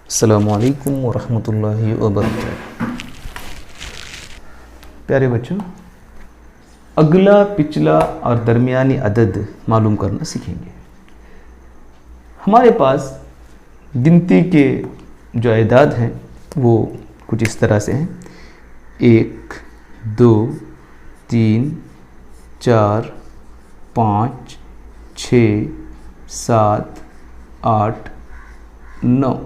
अस्सलामुअलैकुम वरहमतुल्लाहि वबरकातुहू। प्यारे बच्चों, अगला, पिछला और दरमियानी अदद मालूम करना सीखेंगे। हमारे पास गिनती के जो अदाद हैं वो कुछ इस तरह से हैं: 1, 2, 3, 4, 5, 6, 7, 8, 9।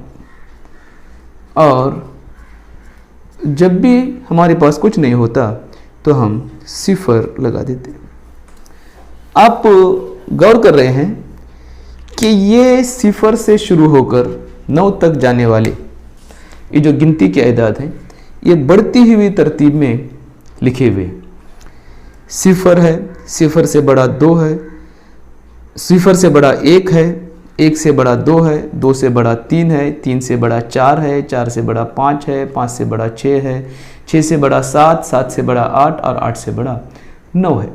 और जब भी हमारे पास कुछ नहीं होता तो हम सिफर लगा देते। आप गौर कर रहे हैं कि ये सिफर से शुरू होकर 9 तक जाने वाले ये जो गिनती के अदाद हैं ये बढ़ती हुई तरतीब में लिखे हुए। सिफर है, सिफर से बड़ा 2 है, सिफर से बड़ा 1 है, 1 से बड़ा 2 है, 2 से बड़ा 3 है, 3 से बड़ा 4 है, 4 से बड़ा 5 है, 5 से बड़ा 6 है, 6 से बड़ा 7, 7 से बड़ा 8 और 8 से बड़ा 9 है।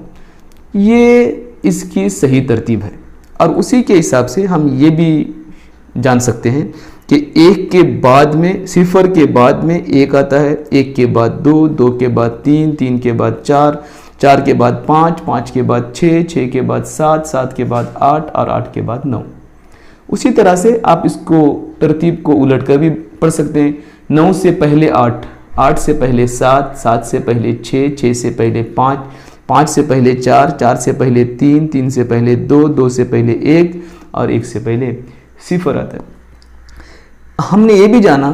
ये इसकी सही तरतीब है। और उसी के हिसाब से हम ये भी जान सकते हैं कि 1 के बाद में, सिफर के बाद में 1 आता है, 1 के बाद 2, 2 के बाद 3, 3 के बाद 4, 4 के बाद 5, 5 के बाद 6, 6 के बाद 7, 7 के बाद 8 और 8 के बाद 9। उसी तरह से आप इसको तरतीब को उलट कर भी पढ़ सकते हैं। 9 से पहले 8, 8 से पहले 7, 7 से पहले 6, 6 से पहले 5, 5 से पहले 4, 4 से पहले 3, 3 से पहले 2, 2 से पहले 1 और 1 से पहले सिफर आता है। हमने ये भी जाना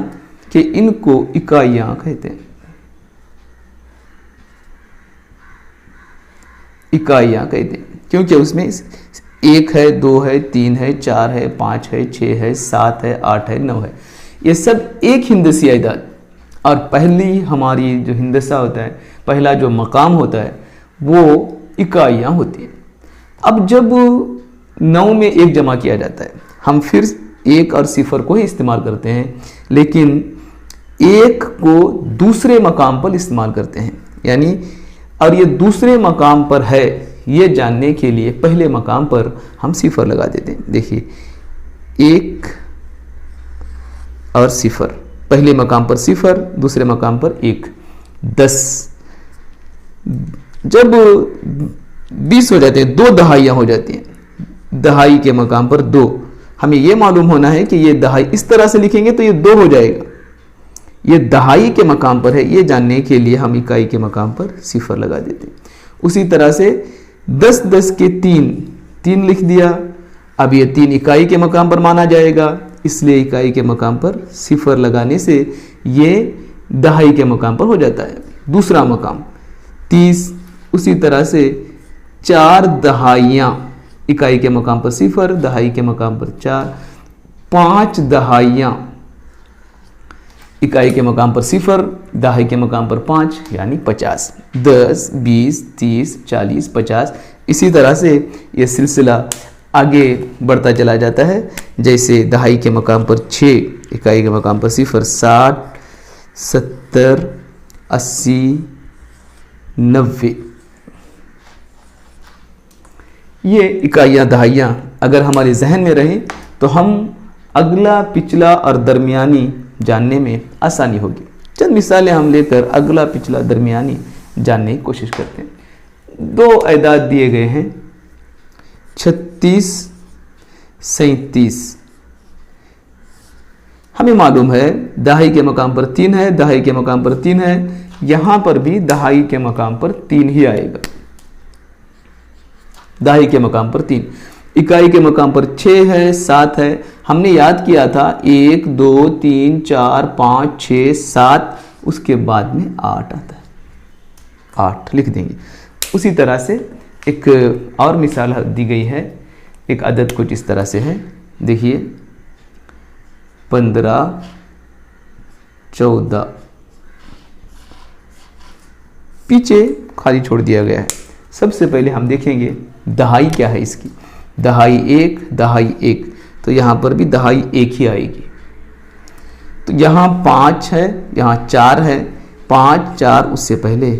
कि इनको इकाइयाँ कहते हैं। इकाइयाँ कहते हैं क्योंकि उसमें 1 है, 2 है, 3 है, 4 है, 5 है, 6 है, 7 है, 8 है, 9 है। ये सब एक हिंदसी अदाद। और पहली हमारी जो हिंदसा होता है, पहला जो मकाम होता है वो इकाइयाँ होती हैं। अब जब 9 में 1 जमा किया जाता है, हम फिर 1 और सिफर को ही इस्तेमाल करते हैं, लेकिन 1 को दूसरे मकाम पर इस्तेमाल करते हैं। यानी और ये दूसरे मकाम पर है ये जानने के लिए पहले मकाम पर हम सिफर लगा देते हैं। देखिए, 1 और सिफर, पहले मकाम पर सिफर, दूसरे मकाम पर 1, 10। जब 20 हो जाते हैं, 2 दहाइयाँ हो जाती हैं। दहाई के मकाम पर 2, हमें ये मालूम होना है कि ये दहाई इस तरह से लिखेंगे तो ये 2 हो जाएगा। ये दहाई के मकाम पर है ये जानने के लिए हम इकाई के मकाम पर सिफर लगा देते हैं। उसी तरह से 10, 10 के 3 लिख दिया। अब ये 3 इकाई के मकाम पर माना जाएगा, इसलिए इकाई के मकाम पर सिफर लगाने से ये दहाई के मकाम पर हो जाता है। दूसरा मकाम 30। उसी तरह से 4 दहाइयाँ, इकाई के मकाम पर सिफर, दहाई के मकाम पर 4। 5 दहाइयाँ, इकाई के मकाम पर सिफर, दहाई के मकाम पर 5 यानी 50। 10, 20, 30, 40, 50। इसी तरह से ये सिलसिला आगे बढ़ता चला जाता है। जैसे दहाई के मकाम पर 6, इकाई के मकाम पर सिफर, 60, 70, 80, 90। ये इकाइयाँ, दहाइयाँ अगर हमारे जहन में रहें तो हम अगला, पिछला और दरमियानी जानने में आसानी होगी। चंद मिसालें हम लेकर अगला, पिछला, दरमियानी जानने की कोशिश करते हैं। 2 अदाद दिए गए हैं, 36, 37। हमें मालूम है दहाई के मकाम पर 3 है, दहाई के मकाम पर 3 है। यहां पर भी दहाई के मकाम पर 3 ही आएगा। दहाई के मकाम पर 3, इकाई के मकाम पर 6 है, 7 है। हमने याद किया था 1, 2, 3, 4, 5, 6, 7, उसके बाद में 8 आता है। 8 लिख देंगे। उसी तरह से एक और मिसाल दी गई है। एक अदद कुछ इस तरह से है, देखिए, 15, 14। पीछे खाली छोड़ दिया गया है। सबसे पहले हम देखेंगे दहाई क्या है इसकी। दहाई 1, दहाई 1, तो यहाँ पर भी दहाई 1 ही आएगी। तो यहाँ 5 है, यहाँ 4 है, 5, 4, उससे पहले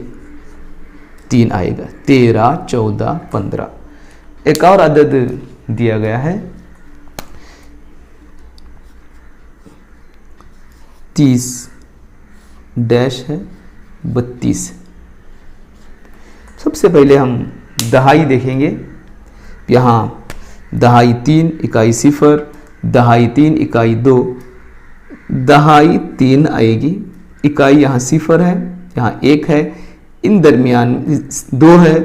3 आएगा। 13, 14, 15। एक और अदद दिया गया है 30 डैश है, 32। सबसे पहले हम दहाई देखेंगे। यहाँ दहाई 3 इकाई 0, दहाई 3 इकाई 2, दहाई 3 आएगी। इकाई यहाँ 0 है, यहाँ 1 है, इन दरमियान 2 है,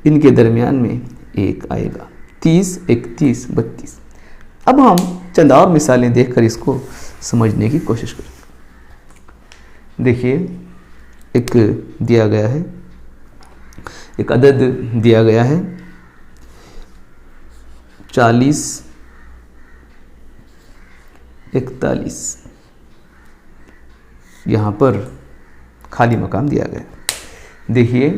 इनके दरमियान में 1 आएगा। 30, 31, 32। अब हम चंद और मिसालें देखकर इसको समझने की कोशिश करें। देखिए, एक दिया गया है, एक अदद दिया गया है 40, 41। यहाँ पर खाली मकाम दिया गया। देखिए,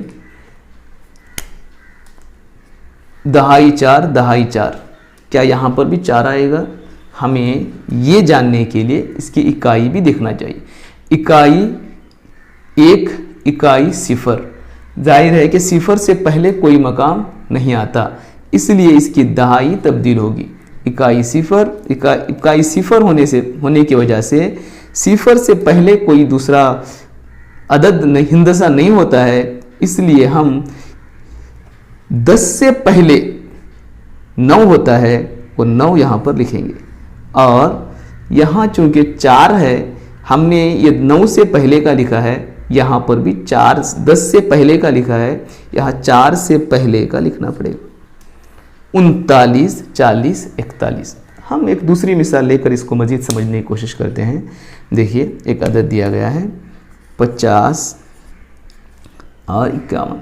दहाई 4, दहाई 4, क्या यहाँ पर भी 4 आएगा? हमें ये जानने के लिए इसकी इकाई भी देखना चाहिए। इकाई 1, इकाई 0। जाहिर है कि 0 से पहले कोई मकाम नहीं आता, इसलिए इसकी दहाई तब्दील होगी। इकाई 0, इकाई 0 होने की वजह से 0 से पहले कोई दूसरा अदद हिंदसा नहीं होता है, इसलिए हम 10 से पहले 9 होता है, वो 9 यहाँ पर लिखेंगे। और यहाँ चूंकि 4 है, हमने ये 9 से पहले का लिखा है, यहाँ पर भी 4 10 से पहले का लिखा है, यहाँ 4 से पहले का लिखना पड़ेगा। 39, 40, 41। हम एक दूसरी मिसाल लेकर इसको मज़ीद समझने की कोशिश करते हैं। देखिए, एक अदद दिया गया है 50 और 51।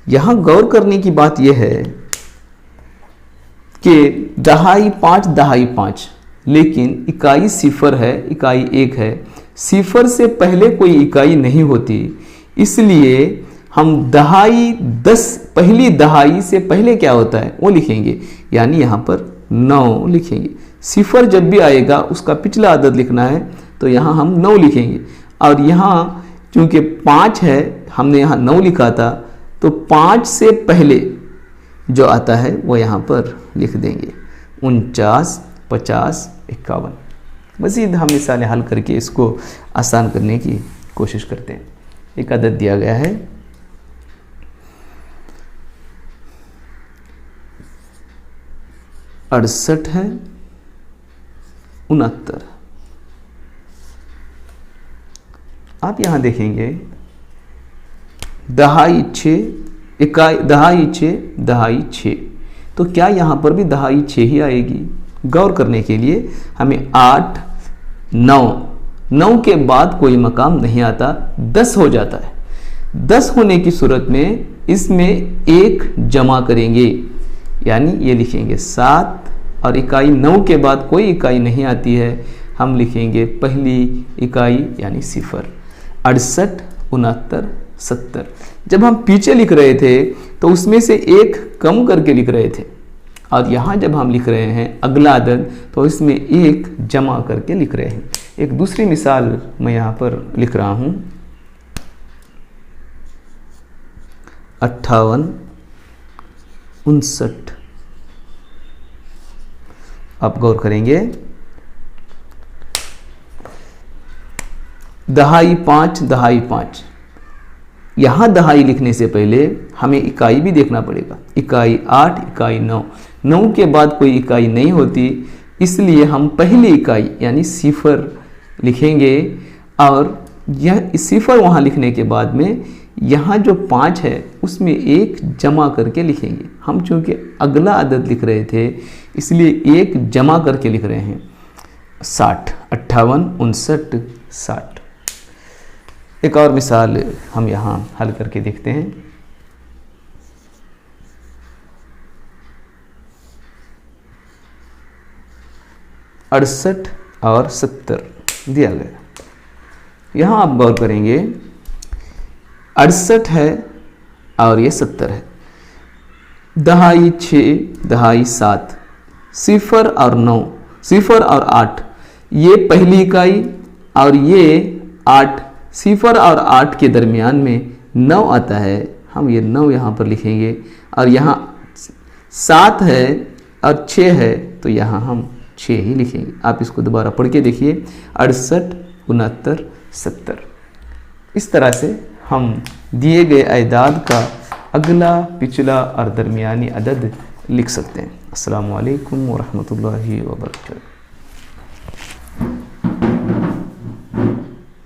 यहाँ गौर करने की बात यह है कि दहाई 5, दहाई 5, लेकिन इकाई 0 है, इकाई 1 है। 0 से पहले कोई इकाई नहीं होती, इसलिए हम दहाई 10, पहली दहाई से पहले क्या होता है वो लिखेंगे, यानी यहाँ पर 9 लिखेंगे। 0 जब भी आएगा उसका पिछला अदद लिखना है, तो यहाँ हम 9 लिखेंगे। और यहाँ चूँकि 5 है, हमने यहाँ 9 लिखा था, तो 5 से पहले जो आता है वो यहाँ पर लिख देंगे। 49, 50, 51। मज़ीद हम मिसालें हल करके इसको आसान करने की कोशिश करते हैं। एक अदद दिया गया है 68 है, 69। आप यहाँ देखेंगे दहाई 6, इकाई दहाई 6, दहाई 6, तो क्या यहाँ पर भी दहाई 6 ही आएगी? गौर करने के लिए हमें 8, 9 के बाद कोई मकाम नहीं आता, 10 हो जाता है। 10 होने की सूरत में इसमें 1 जमा करेंगे, यानी ये लिखेंगे 7, और इकाई 9 के बाद कोई इकाई नहीं आती है, हम लिखेंगे पहली इकाई यानी 0। 68, 69, 70। जब हम पीछे लिख रहे थे तो उसमें से 1 कम करके लिख रहे थे, और यहाँ जब हम लिख रहे हैं अगला अदद तो इसमें 1 जमा करके लिख रहे हैं। एक दूसरी मिसाल मैं यहाँ पर लिख रहा हूँ 58, 59। आप गौर करेंगे दहाई 5, दहाई 5। यहाँ दहाई लिखने से पहले हमें इकाई भी देखना पड़ेगा। इकाई 8, इकाई 9 के बाद कोई इकाई नहीं होती, इसलिए हम पहली इकाई यानी 0 लिखेंगे, और यह 0 वहाँ लिखने के बाद में यहाँ जो 5 है उसमें 1 जमा करके लिखेंगे। हम चूँकि अगला अदद लिख रहे थे इसलिए 1 जमा करके लिख रहे हैं। 60, 58, 59, 60। एक और मिसाल हम यहाँ हल करके देखते हैं। 68 और 70 दिया गया। यहाँ आप गौर करेंगे 68 है और ये 70 है। दहाई 6, दहाई 7, 0 और 9, 0 और 8, ये पहली इकाई और ये 8, 0 और 8 के दरमियान में 9 आता है, हम ये 9 यहाँ पर लिखेंगे, और यहाँ 7 है और 6 है तो यहाँ हम 6 ही लिखेंगे। आप इसको दोबारा पढ़ के देखिए, 68, 69, 70। इस तरह से हम दिए गए अदाद का अगला, पिछला और दरमियानी अदद लिख सकते हैं। अस्सलामु अलैकुम व रहमतुल्लाहि व बरकातहू।